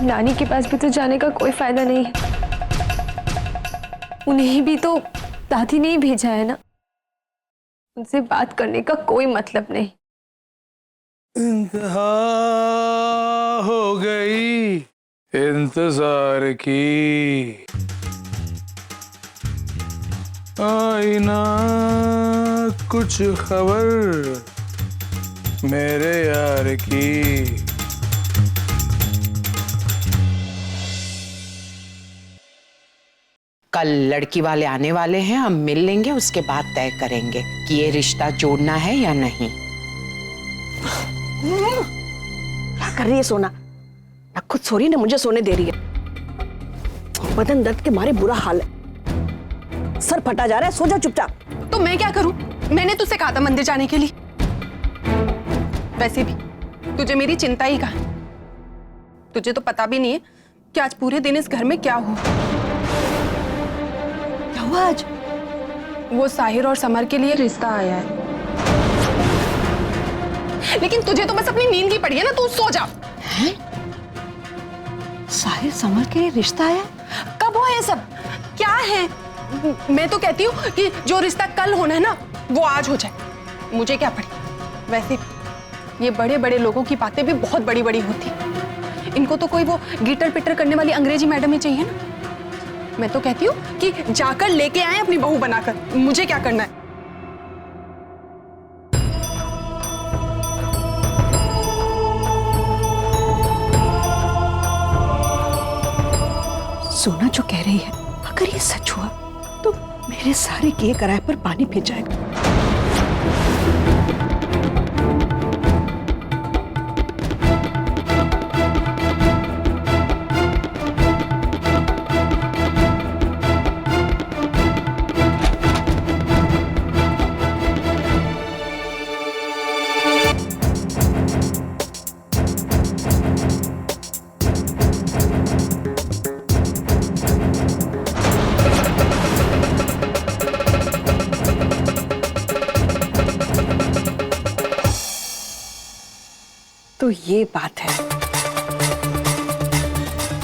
नानी के पास भी तो जाने का कोई फायदा नहीं है। उन्हें भी तो दादी ने ही भेजा है ना, उनसे बात करने का कोई मतलब नहीं। इंतहा हो गई इंतजार की, आई ना कुछ खबर मेरे यार की। कल लड़की वाले आने वाले हैं, हम मिल लेंगे, उसके बाद तय करेंगे कि ये रिश्ता जोड़ना है या नहीं। क्या कर रही है सोना? ना खुद सो रही, ना मुझे सोने दे रही है। बदन दर्द के मारे बुरा हाल है, सर फटा जा रहा है। सो जा चुपचाप। तो मैं क्या करूं? मैंने तुझसे कहा था मंदिर जाने के लिए। वैसे भी तुझे मेरी चिंता ही कहा। तुझे तो पता भी नहीं है कि आज पूरे दिन इस घर में क्या हुआ। क्या हुआ आज? वो साहिर और समर के लिए रिश्ता आया है, लेकिन तुझे तो बस अपनी नींद की पड़ी है ना। तू सो जा। हैं? साहिर समर के लिए रिश्ता आया? कब हुआ ये सब? क्या है? मैं तो कहती हूँ कि जो रिश्ता कल होना है ना, वो आज हो जाए। मुझे क्या पड़ी? वैसे ये बड़े बड़े लोगों की बातें भी बहुत बड़ी बड़ी होती हैं। इनको तो कोई वो गिटर पिटर करने वाली अंग्रेजी मैडम ही चाहिए ना। मैं तो कहती हूँ कि जाकर लेके आए अपनी बहू बनाकर। मुझे क्या करना है? सोना जो कह रही है, अगर ये सच हुआ तो मेरे सारे किए कराए पर पानी फिर जाएगा। तो ये बात है।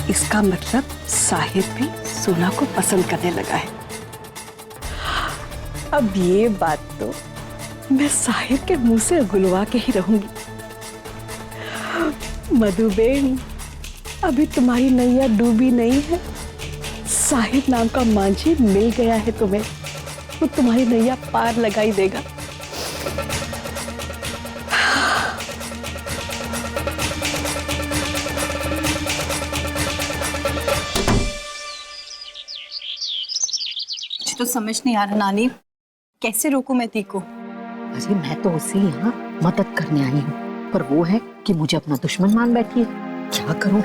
इसका मतलब साहिर भी सोना को पसंद करने लगा है। अब ये बात तो मैं साहिर के मुंह से उगलवा के ही रहूंगी। मधुबेन, अभी तुम्हारी नैया डूबी नहीं है। साहिर नाम का मांझी मिल गया है तुम्हें, वो तुम्हारी नैया पार लगाई देगा। तो समझ नहीं आ रहा नानी, कैसे रोकूं मैं ती को? अरे मैं तो उसे यहाँ मदद करने आई हूँ, पर वो है कि मुझे अपना दुश्मन मान बैठी है। क्या करूँ?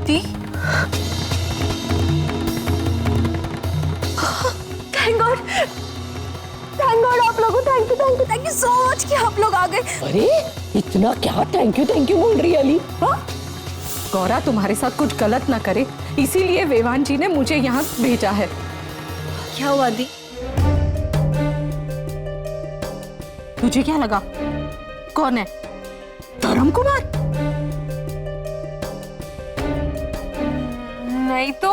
ती, थैंक गॉड आप लोगों, थैंक यू सो मच कि आप लोग आ गए। अरे इतना क्या थैंक यू बोल रही है अली? हाँ? गौरा तुम्हारे साथ कुछ गलत ना करे, इसीलिए वेवान जी ने मुझे यहाँ भेजा है। क्या हुआ दी? तुझे क्या लगा? कौन है? धर्म कुमार? नहीं तो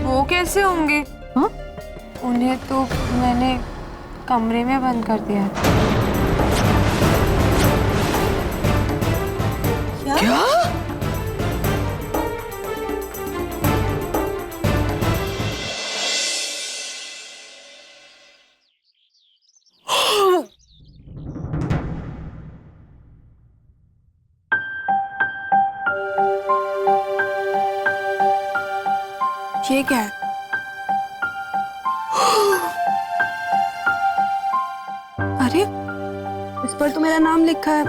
वो कैसे होंगे? हाँ? उन्हें तो मैंने कमरे में बंद कर दिया। क्या? ये क्या है? अरे, इस पर तो मेरा नाम लिखा है।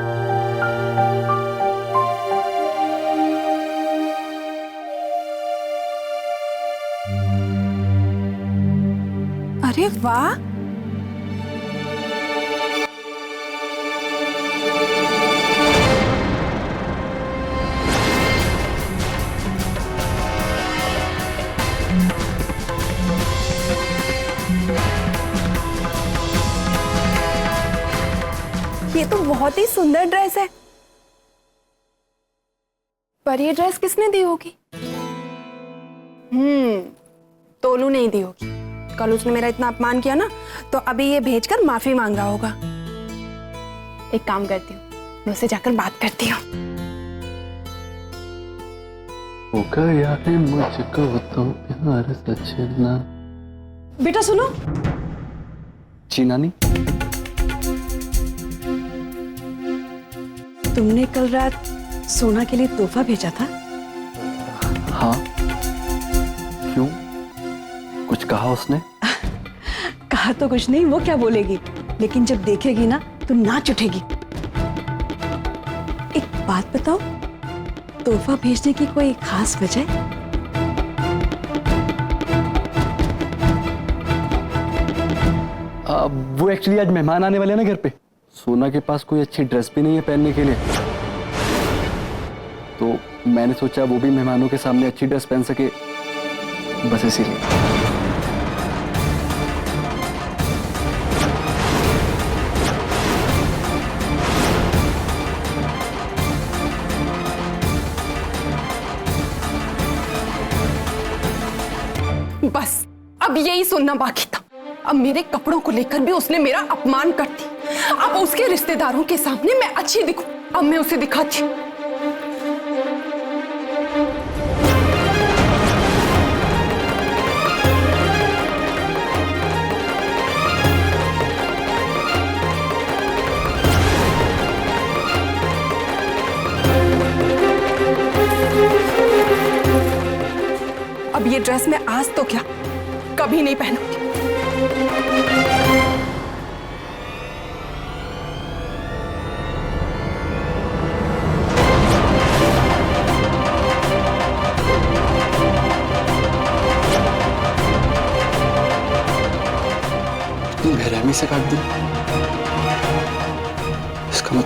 अरे वाह, ये तो बहुत ही सुंदर ड्रेस है, पर ये ड्रेस किसने दी होगी? तोलू नहीं दी होगी। कल उसने मेरा इतना अपमान किया ना, तो अभी ये भेजकर माफी मांग रहा होगा। एक काम करती हूँ, मैं उससे जाकर बात करती हूँ। हो गया है मुझको तो प्यार सजना। बेटा सुनो। जी नानी। तुमने कल रात सोना के लिए तोहफा भेजा था? हाँ, क्यों? कुछ कहा उसने? कहा तो कुछ नहीं, वो क्या बोलेगी, लेकिन जब देखेगी ना तो नाच उठेगी। एक बात बताओ, तोहफा भेजने की कोई खास वजह है? वो एक्चुअली आज मेहमान आने वाले हैं ना घर पे। सोना के पास कोई अच्छी ड्रेस भी नहीं है पहनने के लिए, तो मैंने सोचा वो भी मेहमानों के सामने अच्छी ड्रेस पहन सके, बस इसीलिए। बस अब यही सुनना बाकी था। अब मेरे कपड़ों को लेकर भी उसने मेरा अपमान कर दिया। अब उसके रिश्तेदारों के सामने मैं अच्छी दिखूं, अब मैं उसे दिखाती हूं। अब ये ड्रेस मैं आज तो क्या कभी नहीं पहनूंगी। इतनी बेरहमी से काट दी। इसका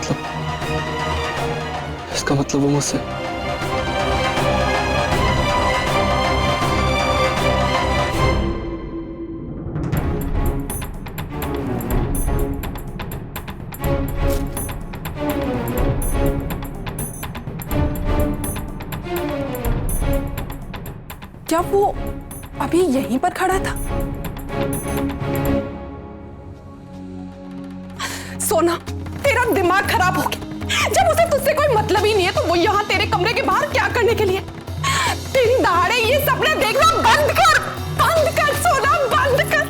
मतलब वो मुझसे क्या वो अभी यहीं पर खड़ा था? सोना, तेरा दिमाग खराब हो गया। जब उसे तुझसे कोई मतलब ही नहीं है तो वो यहाँ तेरे कमरे के बाहर क्या करने के लिए? दिन दहाड़े ये सपने देखना बंद कर सोना, बंद कर।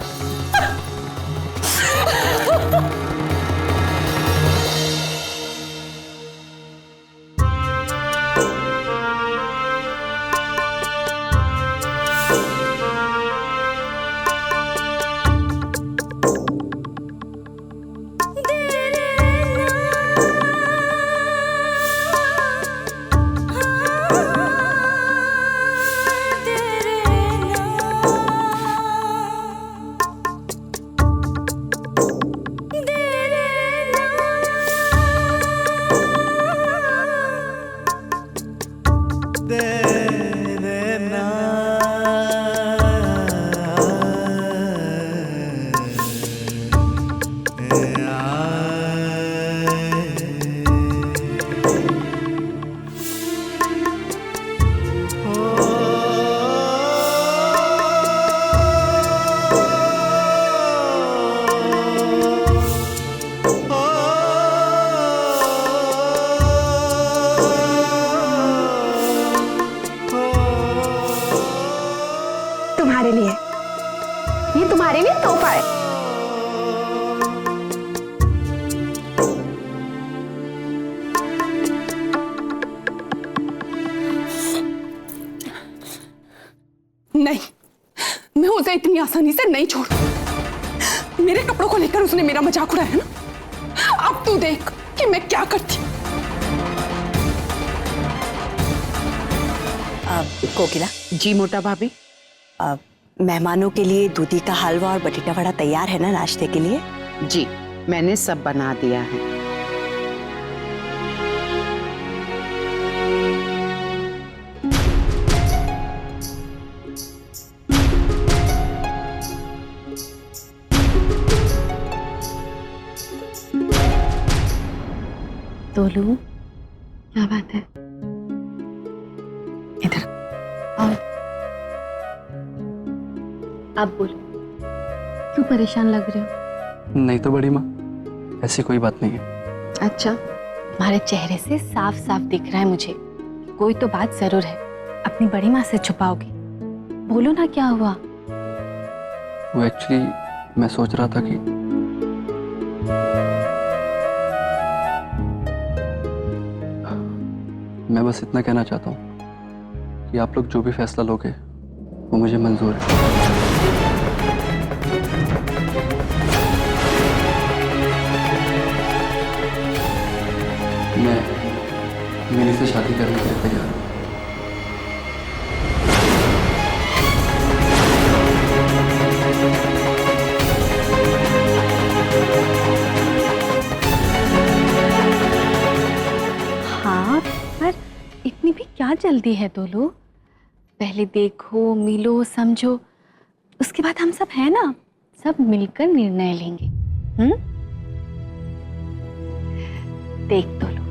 तुम्हारे लिए, ये तुम्हारे लिए तोहफा है। नहीं, मैं उसे इतनी आसानी से नहीं छोड़ूं। मेरे कपड़ों को लेकर उसने मेरा मजाक उड़ाया ना, अब तू देख कि मैं क्या करती हूँ। कोकिला जी मोटा भाभी। मेहमानों के लिए दूधी का हलवा और बटेटा वड़ा तैयार है ना नाश्ते के लिए? जी मैंने सब बना दिया है। तोलू, क्या बात है? इधर और अब बोलो, क्यों परेशान लग रहे हो? नहीं तो बड़ी माँ, ऐसी कोई बात नहीं है। अच्छा, तुम्हारे चेहरे से साफ साफ दिख रहा है मुझे, कोई तो बात जरूर है। अपनी बड़ी माँ से छुपाओगे? बोलो ना, क्या हुआ? वो एक्चुअली मैं सोच रहा था कि मैं बस इतना कहना चाहता हूँ कि आप लोग जो भी फैसला लोगे वो मुझे मंजूर है। मैं मिली से शादी करने के लिए तैयार हूँ। हाँ, पर इतनी भी क्या जल्दी है तोलू? पहले देखो, मिलो, समझो, उसके बाद हम सब है ना, सब मिलकर निर्णय लेंगे। देख तोलू,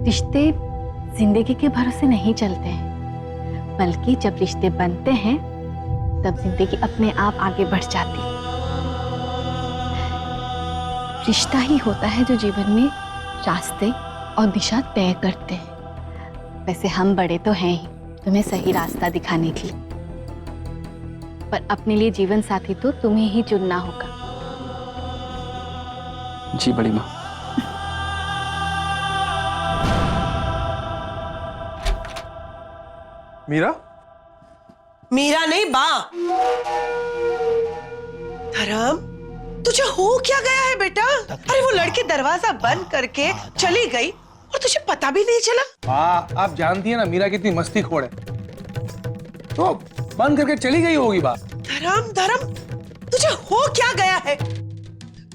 रिश्ते जिंदगी के भरोसे नहीं चलते हैं, बल्कि जब रिश्ते बनते हैं तब जिंदगी अपने आप आगे बढ़ जाती है। रिश्ता ही होता है जो जीवन में रास्ते और दिशा तय करते हैं। वैसे हम बड़े तो हैं ही तुम्हें सही रास्ता दिखाने के लिए, पर अपने लिए जीवन साथी तो तुम्हें ही चुनना होगा। जी बड़ी माँ। मीरा? मीरा नहीं, बा। धर्म, तुझे हो क्या गया है बेटा? अरे वो लड़की दरवाजा बंद करके चली गई और तुझे पता भी नहीं चला। हाँ, आप जानती है ना मीरा कितनी मस्तीखोर है, तो बंद करके चली गई होगी बात। धर्म, तुझे हो क्या गया है?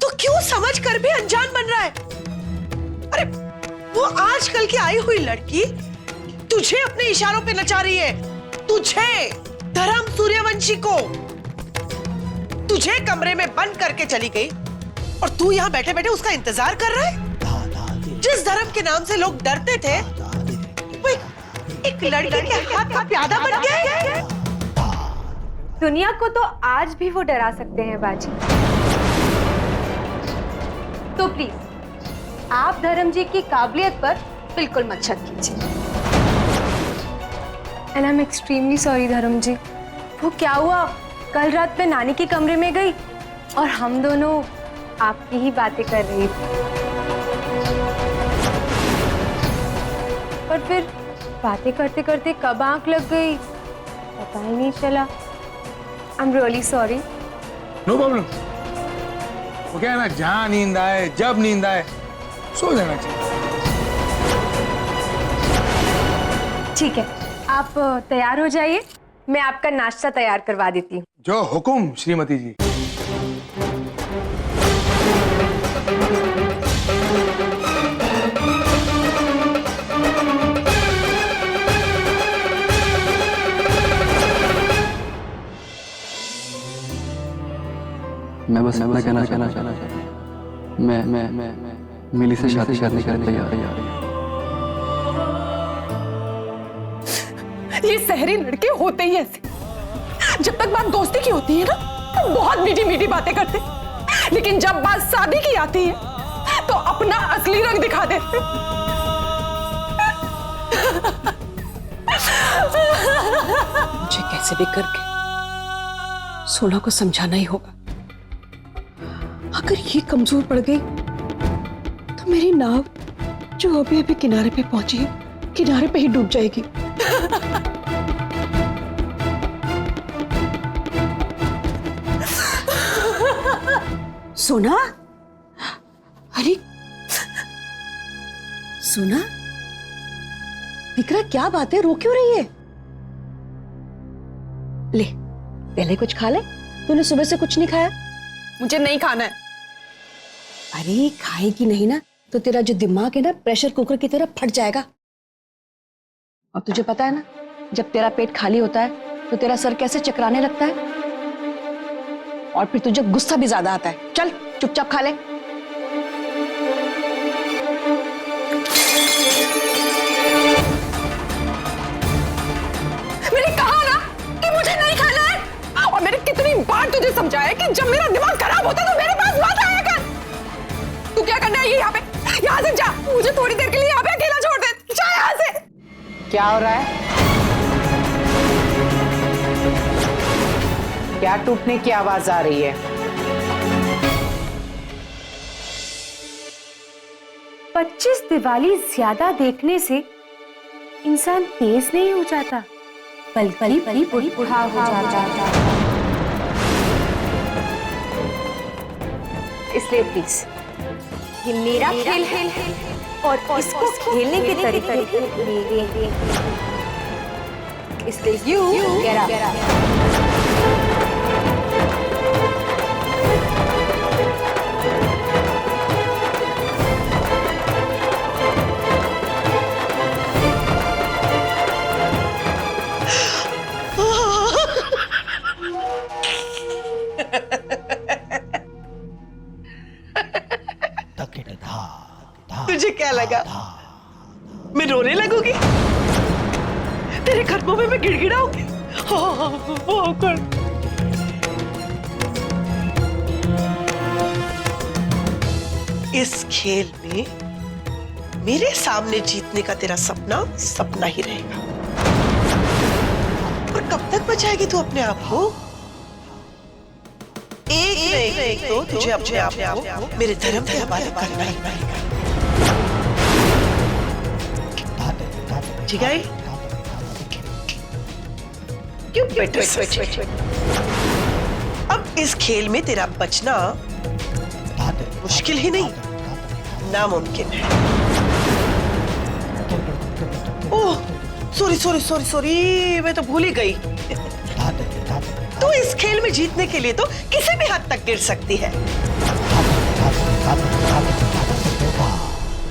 तू क्यों समझ कर भी अनजान बन रहा है? अरे वो आजकल की आई हुई लड़की तुझे अपने इशारों पे नचा रही है। तुझे, धर्म सूर्यवंशी को, तुझे कमरे में बंद करके चली गई और तू यहाँ बैठे बैठे उसका इंतजार कर रहा है। जिस धर्म के नाम से लोग डरते थे वो एक लड़की के हाथ का प्यादा बन गया है। दुनिया को तो आज भी वो डरा सकते हैं बाजी। तो प्लीज आप धर्म जी की काबिलियत पर बिल्कुल मत शक कीजिए। And I am extremely sorry धर्म जी। वो क्या हुआ, कल रात मैं नानी के कमरे में गई और हम दोनों आपकी ही बातें कर रही थी, पर फिर बातें करते करते कब आंख लग गई पता ही नहीं चला। I am really sorry. No problem. वो क्या है ना, जहां नींद आए, जब नींद आए, सो जाना चाहिए। ठीक है, आप तैयार हो जाइए, मैं आपका नाश्ता तैयार करवा देती हूँ। जो हुकुम श्रीमती जी। मैं बस इतना कहना चाहता हूँ, मैं मिली से शादी करने के लिए तैयार हूँ। ये शहरी लड़के होते ही ऐसे, जब तक बात दोस्ती की होती है ना तो बहुत मीठी मीठी बातें करते, लेकिन जब बात शादी की आती है तो अपना असली रंग दिखा देते। मुझे कैसे भी करके सोना को समझाना ही होगा। अगर ये कमजोर पड़ गई तो मेरी नाव जो अभी अभी किनारे पे पहुंची है, किनारे पे ही डूब जाएगी। सोना, अरे सोना, विक्रा क्या बात है, रो क्यों रही है? ले, पहले कुछ खा ले। तूने सुबह से कुछ नहीं खाया। मुझे नहीं खाना है। अरे खाएगी नहीं ना तो तेरा जो दिमाग है ना प्रेशर कुकर की तरह फट जाएगा। और तुझे पता है ना, जब तेरा पेट खाली होता है तो तेरा सर कैसे चकराने लगता है, और फिर तुझे गुस्सा भी ज्यादा आता है। चल चुपचाप खा ले। तुझे समझाया कि जब मेरा दिमाग खराब होता तो मेरे पास मत आया कर। तू क्या करना है ये यहाँ पे? यहाँ से जा, मुझे थोड़ी देर के लिए यहाँ पे अकेला छोड़ दे। जा यहाँ से। क्या हो रहा है? क्या टूटने की आवाज आ रही है? 25 दिवाली ज्यादा देखने से इंसान तेज नहीं हो जाता, बल्कि बुढ़ा हो जाता। इसलिए प्लीज, ये मेरा खेल है और इसको खेलने के तरीके मेरे, इसलिए यू गेट अप। तुझे क्या लगा मैं रोने लगूंगी? तेरे कदमों में मैं गिड़गिड़ाऊंगी? इस खेल में मेरे सामने जीतने का तेरा सपना सपना ही रहेगा। और कब तक बचाएगी तू अपने आप को? एक तो तुझे अपने आप को मेरे धर्म के हवाले करना ही पड़ेगा। ठीक है? क्यों बेटर स्विच? अब इस खेल में तेरा बचना मुश्किल ही नहीं, नामुमकिन है। ओह, सॉरी, मैं तो भूल ही गई। तू इस खेल में जीतने के लिए तो किसी भी हद तक गिर सकती है।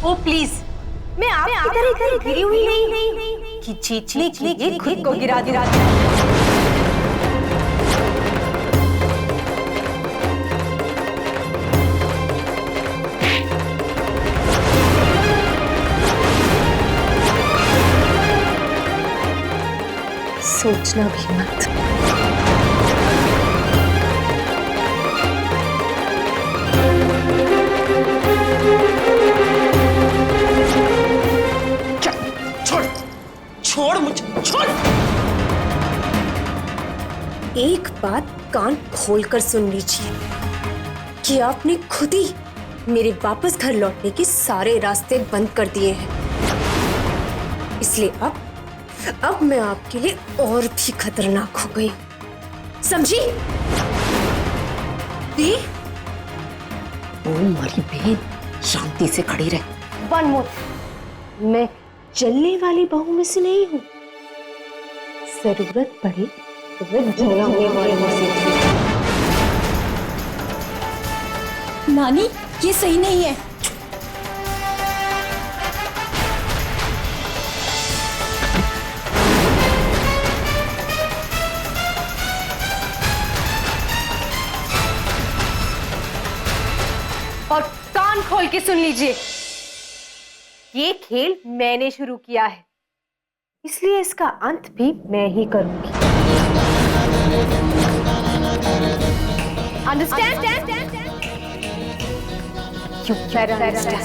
ओ प्लीज, मैं आपकी तरह गिरी हुई नहीं कि जीतने के लिए खुद को गिरा दिया। सोचना भी मत। छोड़ मुझे, छोड़। एक बात कान खोलकर सुन लीजिए कि आपने खुद ही मेरे वापस घर लौटने के सारे रास्ते बंद कर दिए हैं। इसलिए अब मैं आपके लिए और भी खतरनाक हो गई, समझी? ओ हमारी बहन शांति से खड़ी रहे। वन मोर, मैं चलने वाली बहू में से नहीं हूँ। जरूरत पड़े तो मैं जलाने वाली में से। नानी, ये सही नहीं है। और कान खोल के सुन लीजिए, ये खेल मैंने शुरू किया है, इसलिए इसका अंत भी मैं ही करूंगी। अंडरस्टैंड? You better understand.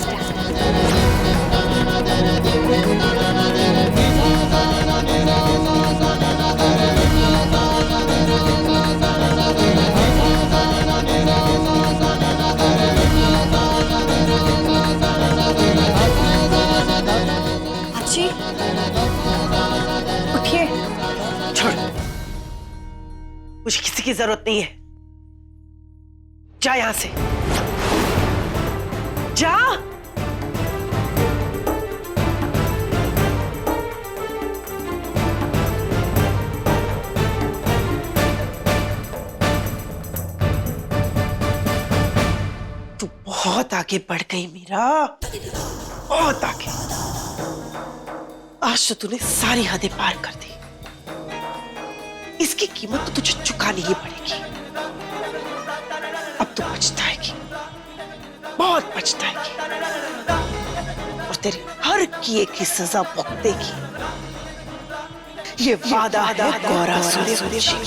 उठिए। छोड़, मुझे किसी की जरूरत नहीं है। जा यहां से, जा। तू बहुत आगे बढ़ गई मीरा, बहुत आगे। आज तो तूने सारी हदें पार कर दी। इसकी कीमत तो तुझे चुकानी ही पड़ेगी। अब तू पछताएगी, बहुत पछताएगी, और तेरे हर किए की सजा भुगतेगी। ये वादा है गौरा सूर्यवंशी।